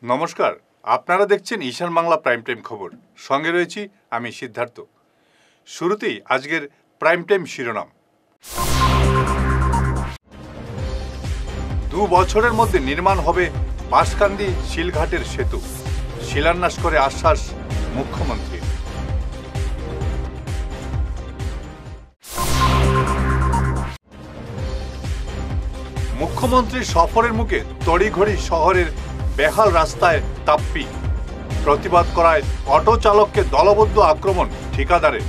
নমস্কার, আপনারা দেখছেন ঈশান বাংলা প্রাইম টাইম খবর। সঙ্গে রয়েছি আমি সিদ্ধার্থ। শুরুতেই আজকের প্রাইম টাইম শিরোনাম। 2 বছরের মধ্যে নির্মাণ হবে বাঁশকান্দি শিলঘাটের সেতু, শিলান্যাস করে আশ্বাস মুখ্যমন্ত্রী। মুখ্যমন্ত্রীর সফরের মুখে তড়িঘড়ি শহরের বেহাল রাস্তায় তাপ্পি, প্রতিবাদ করায় অটো চালককে দলবদ্ধ আক্রমণ ঠিকাদারের।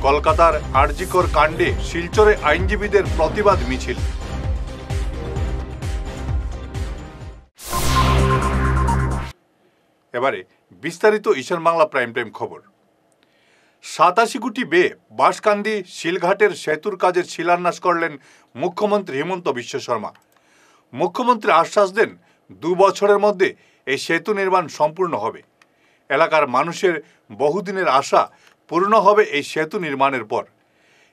কলকাতার আরজিকর কাণ্ডে শিলচরে আইনজীবীদের প্রতিবাদ মিছিল। এবারে বিস্তারিত ঈশান বাংলা প্রাইম টাইম খবর। 87 কোটি ব্যয়ে বাঁশকান্দি শিলঘাটের সেতুর কাজের শিলান্যাস করলেন মুখ্যমন্ত্রী হিমন্ত বিশ্ব শর্মা। মুখ্যমন্ত্রী আশ্বাস দেন 2 বছরের মধ্যে এই সেতু নির্মাণ সম্পূর্ণ হবে। এলাকার মানুষের বহুদিনের আশা পূর্ণ হবে এই সেতু নির্মাণের পর।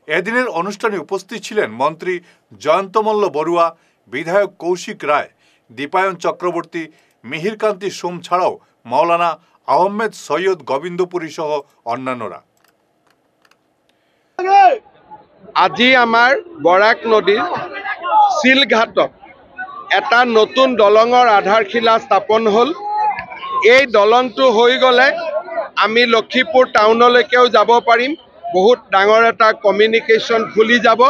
এদিনের অনুষ্ঠানে উপস্থিত ছিলেন মন্ত্রী জয়ন্তমল্ল বড়ুয়া, বিধায়ক কৌশিক রায়, দীপায়ন চক্রবর্তী, মিহিরকান্তি সোম ছাড়াও মাওলানা আহমেদ সৈয়দ গোবিন্দপুরী সহ অন্যান্যরা। আজি আমাৰ বৰাক নদীৰ শিলঘাটত এটা নতুন দলঙৰ আধাৰশিলা স্থাপন হ'ল। এই দলংটো হৈ গ'লে আমি লক্ষীপুৰ টাউনলৈকেও যাব পাৰিম। বহুত ডাঙৰ এটা কমিউনিকেশ্যন খুলি যাব।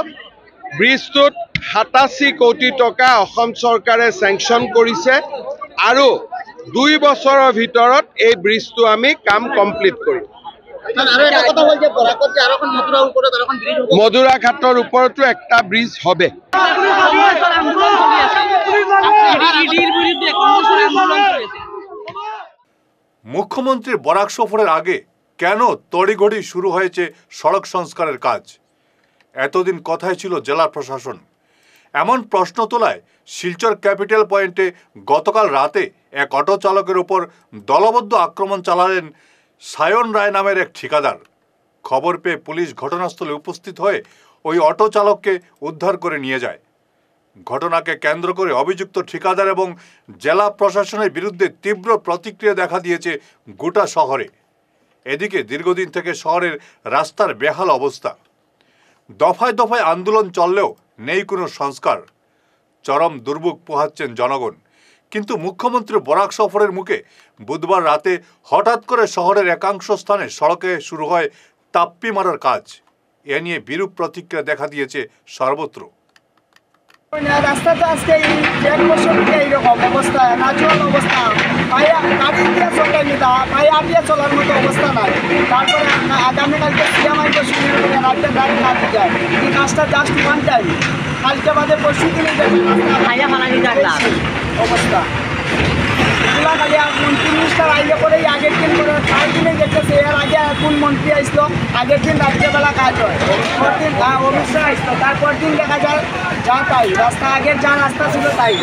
ব্ৰিজটোত 87 কোটি টকা অসম চৰকাৰে চেংচন কৰিছে আৰু 2 বছৰৰ ভিতৰত এই ব্ৰিজটো আমি কাম কমপ্লিট কৰিম। মধুৰা ঘাটৰ ওপৰতো একটা ব্রিজ হবে। মুখ্যমন্ত্রীর বরাক সফরের আগে কেন তড়িঘড়ি শুরু হয়েছে সড়ক সংস্কারের কাজ? এতদিন কথাই ছিল জেলা প্রশাসন। এমন প্রশ্ন তোলায় শিলচর ক্যাপিটাল পয়েন্টে গতকাল রাতে এক অটো চালকের উপর দলবদ্ধ আক্রমণ চালালেন সায়ন রায় নামের এক ঠিকাদার। খবর পেয়ে পুলিশ ঘটনাস্থলে উপস্থিত হয়ে ওই অটো চালককে উদ্ধার করে নিয়ে যায়। ঘটনাকে কেন্দ্র করে অভিযুক্ত ঠিকাদার এবং জেলা প্রশাসনের বিরুদ্ধে তীব্র প্রতিক্রিয়া দেখা দিয়েছে গোটা শহরে। এদিকে দীর্ঘদিন থেকে শহরের রাস্তার বেহাল অবস্থা। দফায় দফায় আন্দোলন চললেও নেই কোনো সংস্কার। চরম দুর্ভোগ পোহাচ্ছেন জনগণ। কিন্তু মুখ্যমন্ত্রী বরাক সফরের মুখে বুধবার রাতে হঠাৎ করে শহরের একাংশ স্থানে সড়কে শুরু হয় তাপ্পি মারার কাজ। এ নিয়ে বিরূপ প্রতিক্রিয়া দেখা দিয়েছে সর্বত্র। রাস্তাটা আজকে এই 1 বছর থেকে এইরকম অবস্থা, নাচুয়াল অবস্থা, গাড়ি দিয়ে চলতে নিতা পায়া দিয়ে চলার মতো অবস্থা নাই। তারপরে আগামীকালকে সিএমআইকে শুরু করে রাজ্যে গাড়ি না যায়। এই কাজটা জাস্ট 1 টাইম, কালকে বাদে পরশু দিনে অবস্থা এগুলা খালি মন্ত্রী মিনিস্টার আইলে পরেই আগের দিন করে 4 দিনে দেখতেছে। এর আগে কোন মন্ত্রী আসলো, আগের দিন রাত্রেবেলা কাজ হয়, পরদিন অমিত শাহ আসলো, তারপর দিন দেখা যায় যা তাই রাস্তা, আগের যা রাস্তা ছিল তাই।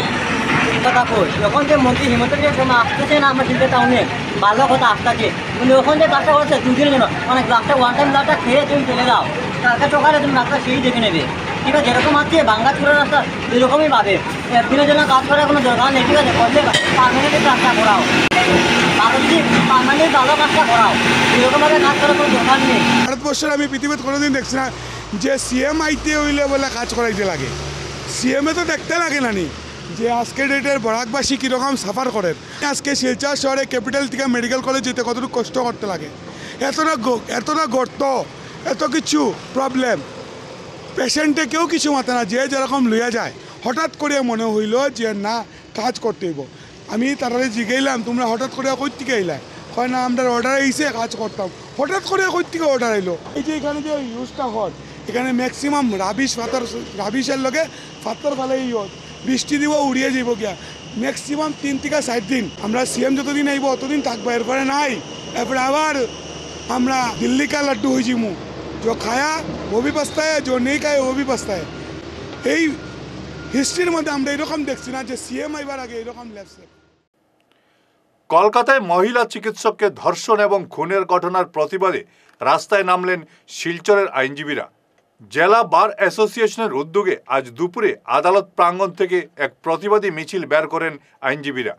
যখন যে মন্ত্রী হিমন্ত বিশ্ব শর্মা আসতেছে না আমার চিন্তা টাউনে, ভালো কথা আসতেছে, কিন্তু ওখান যে কাজটা করছে 2 দিনের জন্য, মানে গ্লাসটা 1 টাইম গ্লাসটা খেয়ে তুমি চলে যাও, কালকে সকালে তুমি রাস্তা সেই দেখে নেবে। ঠিক আছে, যেরকম আছে বাংলা চূড়ার রাস্তা এরকমই পাবে। একদিনের জন্য কাজ করার কোনো দরকার নেই। ঠিক আছে, করলে পারমানেন্ট কাজটা করাও, তাহলে যদি পারমানেন্ট ভালো কাজটা করাও, এরকমভাবে কাজ করার কোনো দরকার নেই। ভারতবর্ষের আমি পৃথিবীতে কোনোদিন দেখছি না যে সিএম আইতে হইলে বলে কাজ করাইতে লাগে। সিএমএ তো দেখতে লাগে না নি যে আজকে ডেটের বরাকবাসী কীরকম সাফার করেন। আজকে শিলচর শহরে ক্যাপিটাল থেকে মেডিকেল কলেজ যেতে কতটুকু কষ্ট করতে লাগে, এতটা গর্ত, এত কিছু প্রবলেম, পেশেন্টে কেউ কিছু মাতে না, যে যেরকম লইয়া যায়। হঠাৎ করে মনে হইল যে না কাজ করতে হইব। আমি তারা জিগাইলাম তোমরা হঠাৎ করে কই থেকে আইলাই, হয় না আমরা অর্ডার আইসে কাজ করতাম। হঠাৎ করে কই থেকে অর্ডার আইলো? এই যে এখানে যে ইউজটা হয়, এখানে ম্যাক্সিমাম রাবিশের লগে পাথর ফেলে বৃষ্টি দিব উড়িয়ে যাব গিয়া। ম্যাক্সিমাম 3 থেকে 7 দিন আমরা সিএম যতদিন আইব অতদিন থাকবো, এরপরে নাই। এরপরে আবার আমরা দিল্লি কা লাড্ডু হয়ে যাবো, जो खाया वो भी पछता है, जो नहीं खाया वो भी पछता है। এই হিস্ট্রির মধ্যে আমরা এরকম দেখছি না যে সিএম আইবার আগে এরকম লেপসে। কলকাতায় মহিলা চিকিৎসককে ধর্ষণ এবং খুনের ঘটনার প্রতিবাদে রাস্তায় নামলেন শিলচরের আইনজীবীরা। জেলা বার অ্যাসোসিয়েশনের উদ্যোগে আজ দুপুরে আদালত প্রাঙ্গণ থেকে এক প্রতিবাদী মিছিল বের করেন আইনজীবীরা।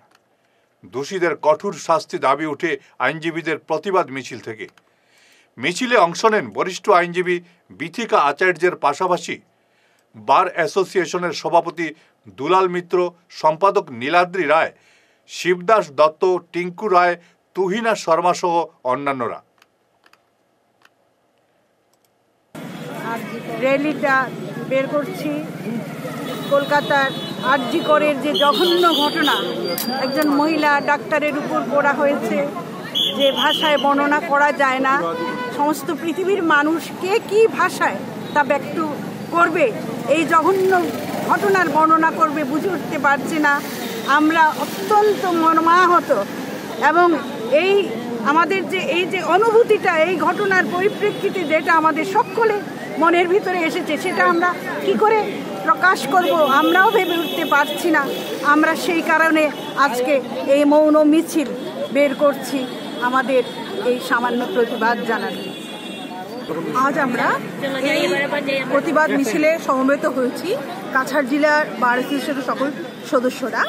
দোষীদের কঠোর শাস্তি দাবি উঠে আইনজীবীদের প্রতিবাদ মিছিল থেকে। মিছিলে অংশ নেন বরিষ্ঠ আইনজীবী বিথিকা আচার্যের পাশাপাশি বার অ্যাসোসিয়েশনের সভাপতি দুলাল মিত্র, সম্পাদক নীলাদ্রি রায়, শিবদাস দত্ত, টিঙ্কু রায়, তুহিনা শর্মা সহ অন্যান্যরা। র্যালিটা বের করছি কলকাতার আরজি করের যে জঘন্য ঘটনা, একজন মহিলা ডাক্তারের উপর করা হয়েছে, যে ভাষায় বর্ণনা করা যায় না। সমস্ত পৃথিবীর মানুষ কে কী ভাষায় তা ব্যক্ত করবে, এই জঘন্য ঘটনার বর্ণনা করবে বুঝে উঠতে পারছি না। আমরা অত্যন্ত মর্মাহত এবং এই আমাদের যে অনুভূতিটা এই ঘটনার পরিপ্রেক্ষিতে যেটা আমাদের সকলে মনের ভিতরে এসেছে, সেটা আমরা কি করে প্রকাশ করব আমরাও ভেবে উঠতে পারছি না। আমরা সেই কারণে আজকে এই মৌন মিছিল বের করছি আমাদের এই সামান্য প্রতিবাদ জানাতে। আজ আমরা এই প্রতিবাদ মিছিলে সমবেত হয়েছি কাছাড় জেলার বার অ্যাসোসিয়েশনের সকল সদস্যরা।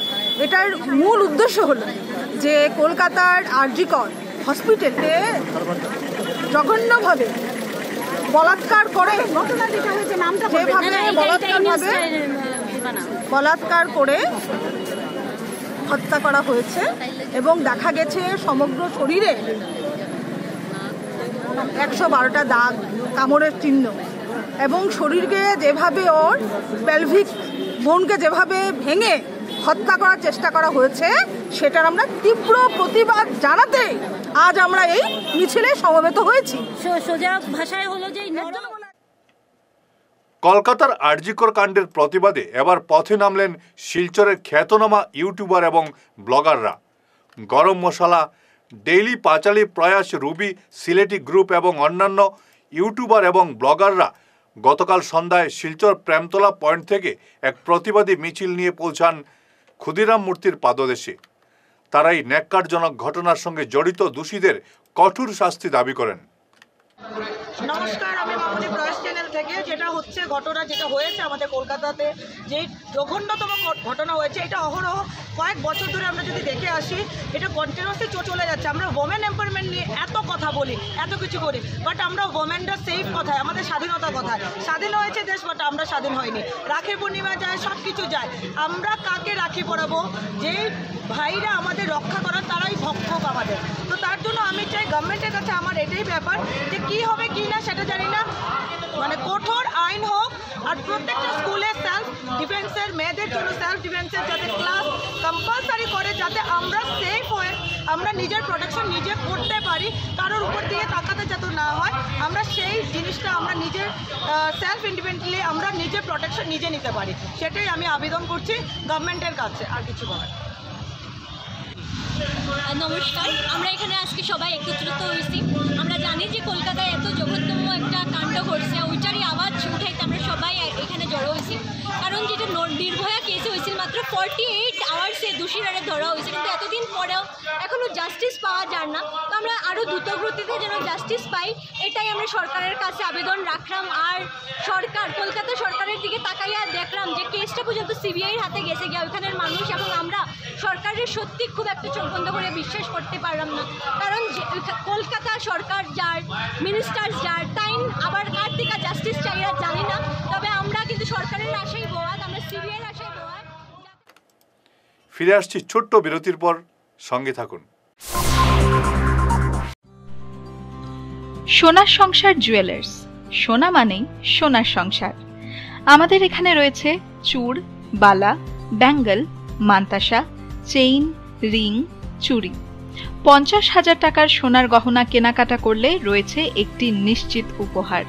এটার মূল উদ্দেশ্য হলো যে কলকাতার আরজি কর হসপিটালে জঘন্যভাবে বলাৎকার করে, বলাৎকার করে হত্যা করা হয়েছে এবং দেখা গেছে সমগ্র শরীরে 112টা দাগ, কামড়ের চিহ্ন এবং শরীরকে যেভাবে ওর পেলভিক বোনকে যেভাবে ভেঙে হত্যা করার চেষ্টা করা হয়েছে, সেটার আমরা তীব্র প্রতিবাদ জানাতে আজ আমরা এই মিছিলে সমবেত হয়েছি। সোজা ভাষায় হলো যে কলকাতার আরজিকর কাণ্ডের প্রতিবাদে এবার পথে নামলেন শিলচরের খ্যাতনামা ইউটিউবার এবং ব্লগাররা। গরম মশলা, ডেইলি পাঁচালী, প্রয়াস, রুবি, সিলেটি গ্রুপ এবং অন্যান্য ইউটিউবার এবং ব্লগাররা গতকাল সন্ধ্যায় শিলচর প্রেমতলা পয়েন্ট থেকে এক প্রতিবাদী মিছিল নিয়ে পৌঁছান ক্ষুদিরাম মূর্তির পাদদেশে। তারাই ন্যাক্কারজনক ঘটনার সঙ্গে জড়িত দোষীদের কঠোর শাস্তি দাবি করেন। নমস্কার, আমি মামনি প্রয়াস চ্যানেল থেকে। যেটা হচ্ছে ঘটনা যেটা হয়েছে আমাদের কলকাতাতে, যে জঘন্যতম ঘটনা হয়েছে, এটা অহরহ কয়েক বছর ধরে আমরা যদি দেখে আসি, এটা কন্টিনিউসলি চলে যাচ্ছে। আমরা ওমেন এম্পাওয়ারমেন্ট নিয়ে এত কথা বলি, এত কিছু করি, বাট আমরা ওমেনরা সেফ কথায়, আমাদের স্বাধীনতার কথায়, স্বাধীন হয়েছে দেশ, বাট আমরা স্বাধীন হয়নি। রাখি পূর্ণিমা যায়, সব কিছু যায়, আমরা কাকে রাখি পরাবো? যে ভাইরা আমাদের রক্ষা করার তারাই ভক্ষক আমাদের। তো তার জন্য আমি চাই গভর্নমেন্টের কাছে আমার এটাই ব্যাপার যে কী হবে কি না সেটা জানি না, মানে কঠোর আইন হোক। আর প্রত্যেকটা স্কুলে সেলফ ডিফেন্সের, মেয়েদের জন্য সেলফ ডিফেন্সের যাতে ক্লাস কম্পালসারি করে, যাতে আমরা সেফ হয়ে আমরা নিজের প্রোটেকশন নিজে করতে পারি, কারোর উপর দিয়ে তাকাতে যাতে না হয়। আমরা সেই জিনিসটা আমরা নিজের সেলফ ইন্ডিপেন্ডেন্টলি আমরা নিজের প্রোটেকশন নিজে নিতে পারি, সেটাই আমি আবেদন করছি গভর্নমেন্টের কাছে। আর কিছু বলার। নমস্কার, আমরা এখানে আজকে সবাই একত্রিত হয়েছি। আমরা জানি যে কলকাতায় এত জঘন্যতম একটা কাণ্ড ঘটছে, ওইটারই আওয়াজ উঠাইতে আমরা সবাই এখানে জড়ো হয়েছি। কারণ যেটা নির্ভয়া কেসে হয়েছিল, মাত্র 48 আওয়ার্সে দোষীরা ধরা হয়েছে, কিন্তু এতদিন পরেও এখনও জাস্টিস পাওয়া যায় না। তো আমরা আরও দ্রুতগতিতে যেন জাস্টিস পাই, এটাই আমরা সরকারের কাছে আবেদন রাখলাম। আর সরকার, কলকাতা সরকারের দিকে তাকাইয়া দেখলাম যে কেসটা পর্যন্ত সিবিআইয়ের হাতে গেছে গিয়া ওইখানের মানুষ, এবং আমরা সরকারের সত্যি খুব একটা চোখ বন্ধ করে বিশ্বাস করতে পারলাম না। কারণ কলকাতা সরকার যার, মিনিস্টার যার, টাইম আবার কার থেকে জাস্টিস চাইয়া জানি না। তবে আমরা কিন্তু সরকারের আশাই বোয়াদ, আমরা সিবিআইয়ের আশাই বোয়াদ। ফিরে আসছি ছোট্ট বিরতির পর, সঙ্গে থাকুন। সোনার সংসার জুয়েলার্স, সোনা মানেই সোনার সংসার। আমাদের এখানে রয়েছে চূড়, বালা, ব্যাঙ্গল, মান্তাসা, চেইন, রিং, চুড়ি। 50,000 টাকার সোনার গহনা কেনাকাটা করলে রয়েছে একটি নিশ্চিত উপহার।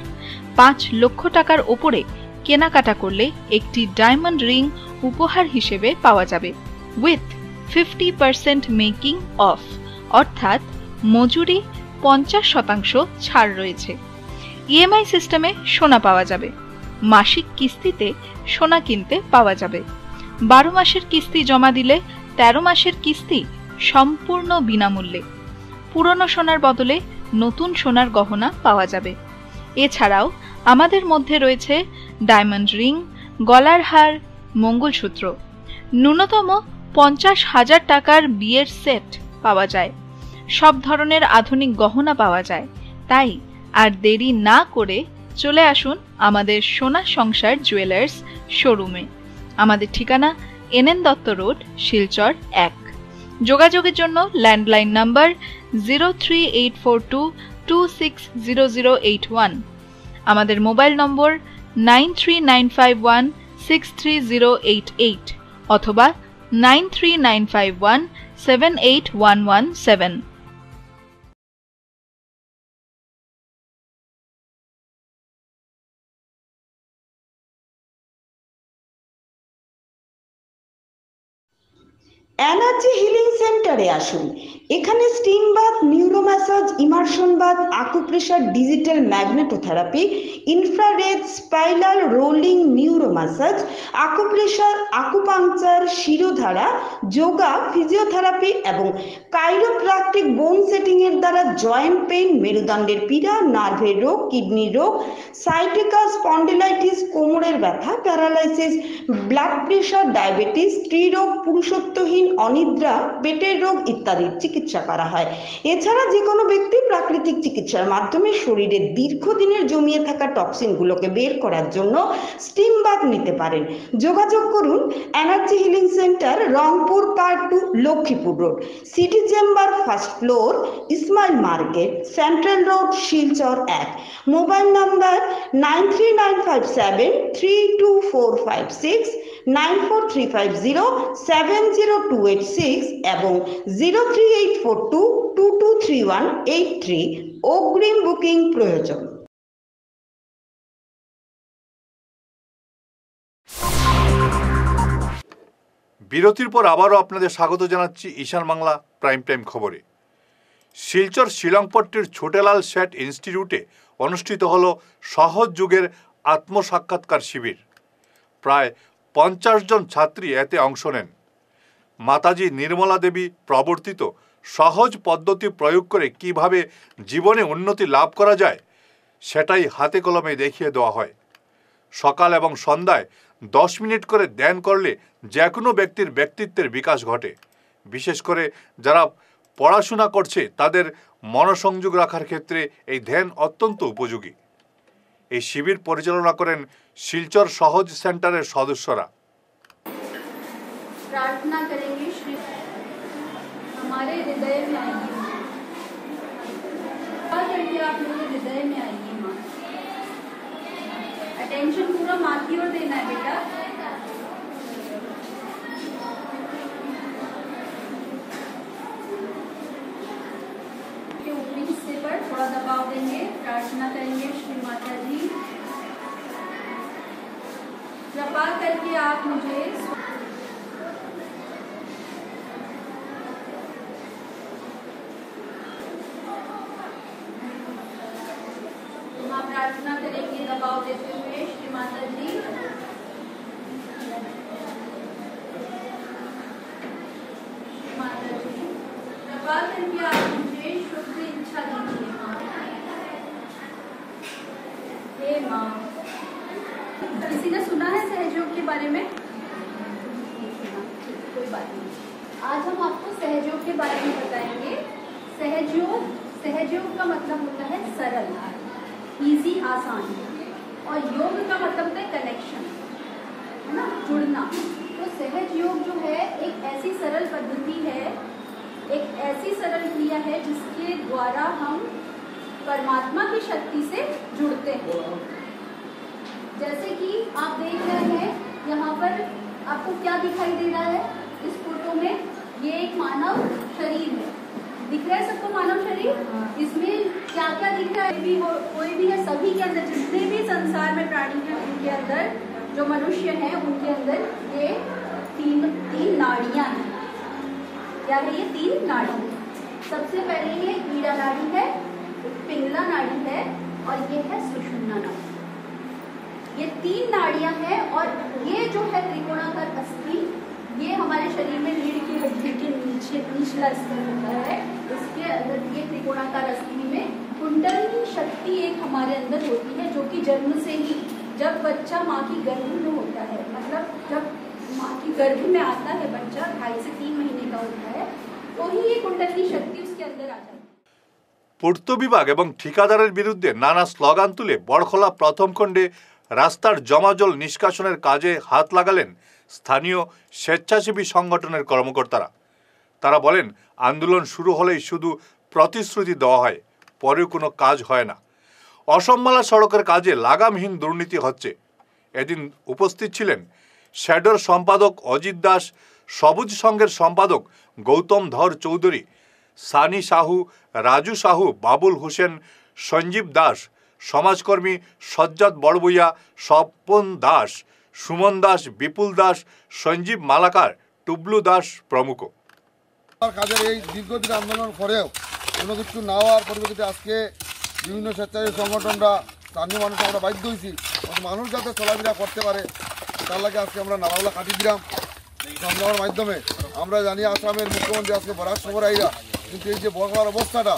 5 লক্ষ টাকার ওপরে কেনাকাটা করলে একটি ডায়মন্ড রিং উপহার হিসেবে পাওয়া যাবে, উইথ 50% মেকিং অফ, অর্থাৎ মজুরি 50% ছাড় রয়েছে। ইএমআই সিস্টেমে সোনা পাওয়া যাবে। মাসিক কিস্তিতে সোনা কিনতে পাওয়া যাবে। 12 মাসের কিস্তি জমা দিলে 13 মাসের কিস্তি সম্পূর্ণ বিনামূল্যে। পুরনো সোনার বদলে নতুন সোনার গহনা পাওয়া যাবে। এছাড়াও আমাদের মধ্যে রয়েছে ডায়মন্ড রিং, গলার হার, মঙ্গলসূত্র। ন্যূনতম 50,000 টাকার বিয়ের সেট পাওয়া যায়। সব ধরনের আধুনিক গহনা পাওয়া যায়। তাই আর দেরি না করে চলে আসুন আমাদের সোনা সংসার জুয়েলার্স শোরুমে। আমাদের ঠিকানা NN দত্ত রোড, শিলচর 1। যোগাযোগের জন্য ল্যান্ডলাইন নাম্বার 03842260081, আমাদের মোবাইল নম্বর 9395163088 অথবা 9395178117। এনার্জি হিলিং সেন্টারে আসুন। এখানে steam bath, neuro massage, immersion bath, acupressure, digital magnetotherapy, infrared, spiral, rolling, neuro massage, acupressure, acupuncture, shirodhara, yoga, physiotherapy এবং কাইরোপ্র্যাকটিক বোন সেটিং এর দ্বারা জয়েন্ট পেইন, মেরুদণ্ডের পীড়া, নার্ভের রোগ, কিডনি রোগ, সাইটিকা, স্পন্ডিলাইটিস, কোমরের ব্যথা, প্যারালাইসিস, ব্লাড প্রেশার, ডায়াবেটিস, স্ত্রীরোগ, পুরুষত্বহীন, অনিদ্রা, পেটের রোগ ইত্যাদির চিকিৎসা করা হয়। এছাড়া যে কোনো ব্যক্তি প্রাকৃতিক চিকিৎসার মাধ্যমে শরীরে দীর্ঘদিনের জমিয়ে থাকা টক্সিনগুলোকে বের করার জন্য স্টিম বাথ নিতে পারেন। যোগাযোগ করুন energy healing centre, Rangpur part 2, Lakshmipur road, city chamber, first floor, Ismail market, central road, Silchar 1। Mobile number 9395732456, 9435070286 এবং 03842223183। অগ্রিম বুকিং প্রয়োজন। বিরতির পর আবারও আপনাদের স্বাগত জানাচ্ছি ঈশান বাংলা প্রাইম টাইম খবরে। শিলচর শিলংপট্টির ছোটেলাল শেঠ ইনস্টিটিউটে অনুষ্ঠিত হল সহজ যুগের আত্মসাক্ষাৎকার শিবির। প্রায় 50 জন ছাত্রী এতে অংশ নেন। মাতাজি নির্মলা দেবী প্রবর্তিত সহজ পদ্ধতি প্রয়োগ করে কিভাবে জীবনে উন্নতি লাভ করা যায় সেটাই হাতে কলমে দেখিয়ে দেওয়া হয়। সকাল এবং সন্ধ্যায় 10 মিনিট করে ধ্যান করলে যে কোনো ব্যক্তির ব্যক্তিত্বের বিকাশ ঘটে। বিশেষ করে যারা পড়াশোনা করছে তাদের মনোসংযোগ রাখার ক্ষেত্রে এই ধ্যান অত্যন্ত উপযোগী। এই শিবির পরিচালনা করেন শিলচর সহজ সেন্টারের সদস্যরা। प्रार्थना करेंगे श्री हमारे हृदय में आइए, करके आप मेरे हृदय में आइए माँ। अटेंशन पूरा माँ की ओर देना है बेटा। के ऊपरी हिस्से पर थोड़ा दबाव देंगे, प्रार्थना करेंगे श्री माता जी कृपा करके आप मुझे प्रार्थना करेंगे दबाव देते हुए श्री माता जी कृपा करके आप मुझे शुद्ध इच्छा दीजिए माँ। हे माँ, किसी ने सुना है सहयोग के बारे में? कोई बात नहीं, आज हम आपको सहयोग के बारे में बताएंगे। सहयोग का मतलब होता है सरल, इजी, आसान, और योग का मतलब है कनेक्शन, है ना, जुड़ना। तो सहज योग जो है एक ऐसी सरल पद्धति है, एक ऐसी सरल क्रिया है जिसके द्वारा हम परमात्मा की शक्ति से जुड़ते हैं। जैसे कि आप देख रहे हैं यहाँ पर आपको क्या दिखाई दे रहा है इस फोटो में, ये एक मानव शरीर है। दिख रहा है सबको मानव शरीर? इसमें क्या क्या दिख रहा है? कोई भी है, सभी के अंदर, जितने भी संसार में प्राणी हैं उनके अंदर, जो मनुष्य हैं उनके अंदर ये तीन नाड़ियां हैं। क्या है ये? 3 नाड़ी। सबसे पहले ये ईड़ा नाड़ी है, पिंगला नाड़ी है और ये है सुषुम्ना नाड़ी। ये 3 नाड़ियां हैं और ये जो है त्रिकोणाकार अस्थि, ये हमारे शरीर में रीढ़ की हड्डी के नीचे निचला स्तर होता है। इसके अंदर ये त्रिकोणाकार अस्थि में कुंडलिनी शक्ति एक हमारे अंदर होती है, जो कि जन्म से ही जब बच्चा माँ की गर्भ में होता है, मतलब जब माँ की गर्भ में आता है बच्चा 2.5 से 3 महीने का होता है, तो ही ये कुंडली शक्ति उसके अंदर आ जाती है। পূর্ত বিভাগ এবং ঠিকাদারের বিরুদ্ধে নানা স্লোগান তুলে বড়খোলা প্রথম খণ্ডে রাস্তার জমা জল নিষ্কাশনের কাজে হাত লাগালেন স্থানীয় স্বেচ্ছাসেবী সংগঠনের কর্মকর্তারা। তারা বলেন, আন্দোলন শুরু হলেই শুধু প্রতিশ্রুতি দেওয়া হয়, পরেও কোনো কাজ হয় না। অসমমালা সড়কের কাজে লাগামহীন দুর্নীতি হচ্ছে। এদিন উপস্থিত ছিলেন শ্যাডোর সম্পাদক অজিত দাস, সবুজ সংঘের সম্পাদক গৌতম ধর চৌধুরী, সানি সাহু, রাজু সাহু, বাবুল হোসেন, সঞ্জীব দাস, সমাজকর্মী সজ্জাদ বড়বইয়া, স্বপন দাস, সুমন দাস, বিপুল দাস, সঞ্জীব মালাকার, টুবলু দাস প্রমুখ। কাজের এই দীর্ঘদিন আন্দোলন পরেও কোনো কিছু না হওয়ার পরিপ্রেক্ষিতে আজকে বিভিন্ন স্বেচ্ছাসেবী সংগঠনরা, স্থানীয় মানুষ আমরা বাধ্য হয়েছি মানুষ যাতে চলাফেরা করতে পারে তার লাগে আজকে আমরা নালাগুলা কাটি দিলাম সংগ্রামের মাধ্যমে। আমরা জানি আসামের মুখ্যমন্ত্রী আজকে বরাক সফরে আইরা, কিন্তু এই যে বড়খলার অবস্থাটা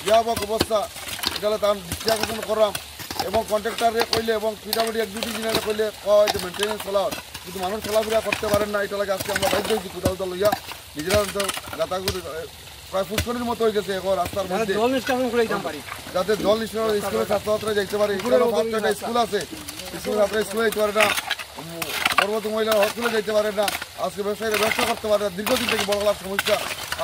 ভয়াবহ অবস্থা, এটা তার দৃষ্টি আকর্ষণ করলাম এবং কন্ট্রাক্টারে কইলে এবং পিডাব্লিউডি এক্সিকিউটিভ ইঞ্জিনিয়ারে কইলে কয় যে মেনটেন্যান্স চলাও, কিন্তু মানুষ চলাফেরা করতে পারেন না। এটা লাগে আজকে আমরা বাধ্য হয়েছি কোথাও তো লইয়া নিজেরা গাতাগুড়ি প্রায় ফুটকনির মতো হয়ে গেছে এখন রাস্তার মধ্যে, যাতে জল নিষ্কাশন স্কুলের ছাত্রছাত্রীরা যাইতে পারে। স্কুল আছে, স্কুলের ছাত্ররা স্কুলে যেতে পারে না, গর্ভবতী মহিলারা হসপিটালে যেতে পারে না, আজকে ব্যবসায়ীরা ব্যবসা করতে পারে না। দীর্ঘদিন থেকে বড়খলার সমস্যা,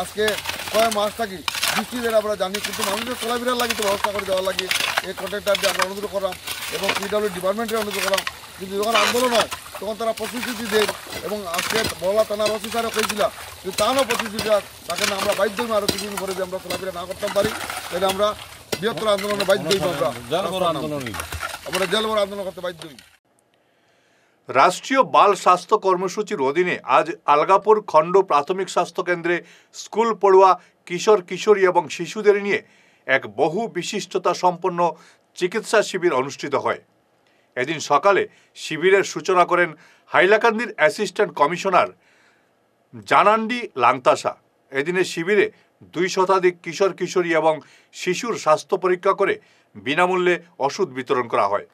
আজকে কয়েক মাস থাকি বৃষ্টিদের আমরা জানি, কিন্তু মানুষের চলাফেরার লাগে তো ব্যবস্থা করে দেওয়ার লাগে এই কন্ট্রাক্টারদের আমরা অনুরোধ করলাম এবং পিডাব্লিউ ডিপার্টমেন্টের অনুরোধ করলাম। কিন্তু যখন আন্দোলন হয় তখন তারা প্রতিশ্রুতি দেয় এবং আজকে বড়খলা থানার অফিসারও কইছিল, কিন্তু তারও প্রতিশ্রুতি তাকে না আমরা বাধ্য হই আরও কিছুদিন পরে যে আমরা চলাফেরা না করতে পারি, তাহলে আমরা বৃহত্তর আন্দোলনে বাধ্য হই, আমরা জেল বড় আন্দোলন করতে বাধ্য হই। রাষ্ট্রীয় বাল স্বাস্থ্য কর্মসূচির অধীনে আজ আলগাপুর খণ্ড প্রাথমিক স্বাস্থ্য কেন্দ্রে স্কুল পড়ুয়া কিশোর কিশোরী এবং শিশুদের নিয়ে এক বহু বিশিষ্টতা সম্পন্ন চিকিৎসা শিবির অনুষ্ঠিত হয়। এদিন সকালে শিবিরের সূচনা করেন হাইলাকান্দির অ্যাসিস্ট্যান্ট কমিশনার জানান্ডি লাংতাসা। এদিনের শিবিরে 2 শতাধিক কিশোর কিশোরী এবং শিশুর স্বাস্থ্য পরীক্ষা করে বিনামূল্যে ওষুধ বিতরণ করা হয়।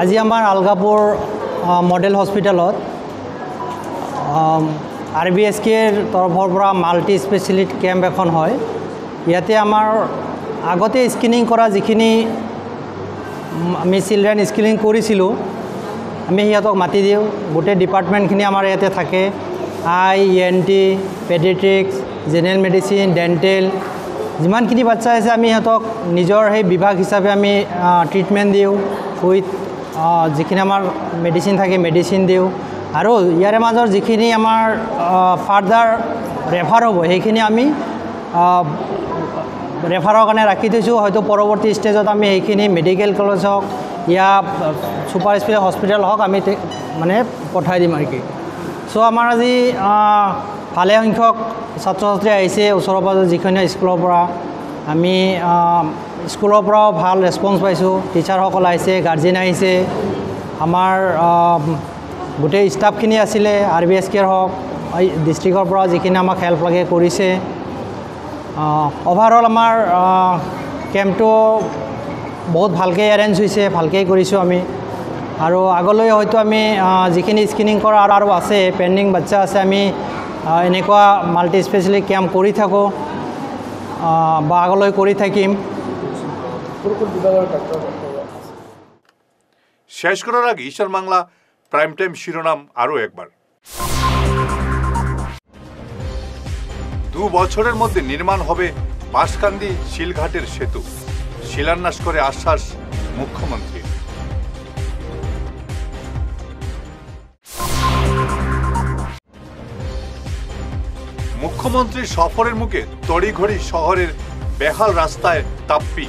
আজি আমাৰ আলগাপুৰ মডেল হস্পিটেলত RBSKৰ তৰফৰ পৰা মাল্টি স্পেচিয়েলিটি কেম্প এখন হয়। ইয়াতে আমাৰ আগতে স্ক্ৰিনিং কৰা যিখিনি আমি চিলড্ৰেন স্ক্ৰিনিং কৰিছিলোঁ, আমি সিহঁতক মাতি দিওঁ। গোটেই ডিপাৰ্টমেণ্টখিনি আমাৰ ইয়াতে থাকে, ENT, paediatrics, general medicine, dental, যিমানখিনি বাচ্চা আছে আমি সিহঁতক নিজৰ সেই বিভাগ হিচাপে আমি ট্ৰিটমেণ্ট দিওঁ। উইথ যিখিনি আমাৰ মেডিচিন থাকে মেডিচিন দিওঁ, আৰু ইয়াৰে মাজৰ যিখিনি আমাৰ ফাৰ্দাৰ ৰেফাৰ হ'ব সেইখিনি আমি ৰেফাৰৰ কাৰণে ৰাখি থৈছোঁ। হয়তো পৰৱৰ্তী ষ্টেজত আমি সেইখিনি মেডিকেল কলেজ হওক ইয়া ছুপাৰ স্পেচিয়েল হস্পিটেল হওক আমি মানে পঠাই দিম আৰু কি। চ' আমাৰ আজি ভালে সংখ্যক ছাত্ৰ ছাত্ৰী আহিছে ওচৰৰ পাজৰ যিখিনি স্কুলৰ পৰা। আমি স্কুলৰ পৰাও ভাল ৰেছপন্স পাইছোঁ, টিচাৰসকল আহিছে, গাৰ্জেন আহিছে, আমাৰ গোটেই ষ্টাফখিনি আছিলে, RBSKৰ হওক ডিষ্ট্ৰিক্টৰ পৰা যিখিনি আমাক হেল্প লাগে কৰিছে। অভাৰঅল আমাৰ কেম্পটো বহুত ভালকৈ এৰেঞ্জ হৈছে, ভালকৈ কৰিছোঁ আমি। আৰু আগলৈ হয়তো আমি যিখিনি স্ক্ৰিনিং কৰা আৰু আছে পেণ্ডিং বাচ্চা আছে, আমি এনেকুৱা মাল্টি স্পেচিয়েলিটি কেম্প কৰি থাকোঁ বা আগলৈ কৰি থাকিম। শেষ করার আগে ঈশান বাংলা প্রাইম টাইম শিরোনাম আরও একবার। 2 বছরের মধ্যে নির্মাণ হবে বাঁশকান্দি শিলঘাটের সেতু, শিলান্যাস করে আশ্বাস মুখ্যমন্ত্রী। মুখ্যমন্ত্রীর সফরের মুখে তড়িঘড়ি শহরের বেহাল রাস্তায় তাপ্পি,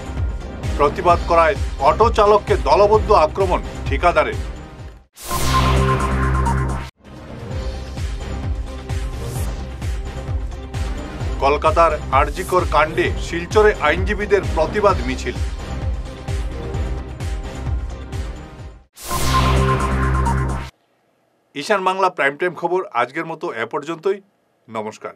প্রতিবাদ করায় অটো চালককে দলবদ্ধ আক্রমণ ঠিকাদারের। কলকাতার আরজিকর কাণ্ডে শিলচরে আইনজীবীদের প্রতিবাদ মিছিল। ঈশান বাংলা প্রাইম টাইম খবর আজকের মতো এ পর্যন্তই। নমস্কার।